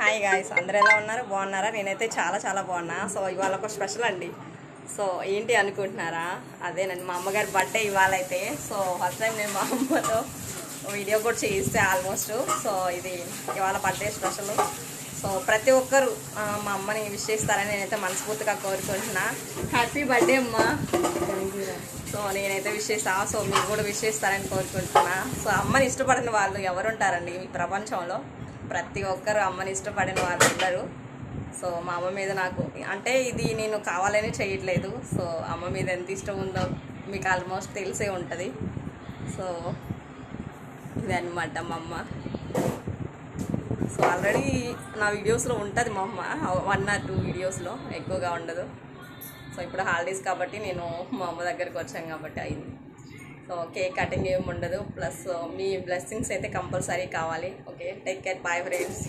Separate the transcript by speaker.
Speaker 1: Hi guys, అందరూ ఎలా ఉన్నారు? బాగున్నారా? నేనైతే చాలా బాగున్నా. సో ఇవాళ ఒక స్పెషల్ అండి. సో ఏంటి అనుకుంటున్నారా? అదేనండి, మా అమ్మగారి బర్త్డే ఇవాళ అయితే. సో ఫస్ట్ టైం నేను మా అమ్మతో వీడియో కూడా చేయిస్తే ఆల్మోస్ట్. సో ఇది ఇవాళ బర్త్డే స్పెషల్. సో ప్రతి ఒక్కరు మా అమ్మని విష్ చేస్తారని నేనైతే మనస్ఫూర్తిగా కోరుకుంటున్నా. హ్యాపీ బర్త్డే అమ్మా. సో నేనైతే విష్ చేస్తాను. సో మీరు కూడా విష్ చేస్తారని కోరుకుంటున్నా. సో అమ్మని ఇష్టపడిన వాళ్ళు ఎవరు ఉంటారండి ఈ ప్రపంచంలో? ప్రతి ఒక్కరు అమ్మని ఇష్టపడిన వాళ్ళు ఉండరు. సో మా అమ్మ మీద నాకు అంటే ఇది నేను కావాలని చేయట్లేదు. సో అమ్మ మీద ఎంత ఇష్టం ఉందో మీకు ఆల్మోస్ట్ తెలిసే ఉంటుంది. సో ఇది అనమాట మా అమ్మ. సో ఆల్రెడీ నా వీడియోస్లో ఉంటుంది మా అమ్మ, 1 or 2 వీడియోస్లో, ఎక్కువగా ఉండదు. సో ఇప్పుడు హాలిడేస్ కాబట్టి నేను మా అమ్మ దగ్గరికి వచ్చాను కాబట్టి అయింది. సో కేక్ కటింగ్ ఏమి ఉండదు. ప్లస్ మీ బ్లెస్సింగ్స్ అయితే కంపల్సరీ కావాలి. Okay, take care, bye friends.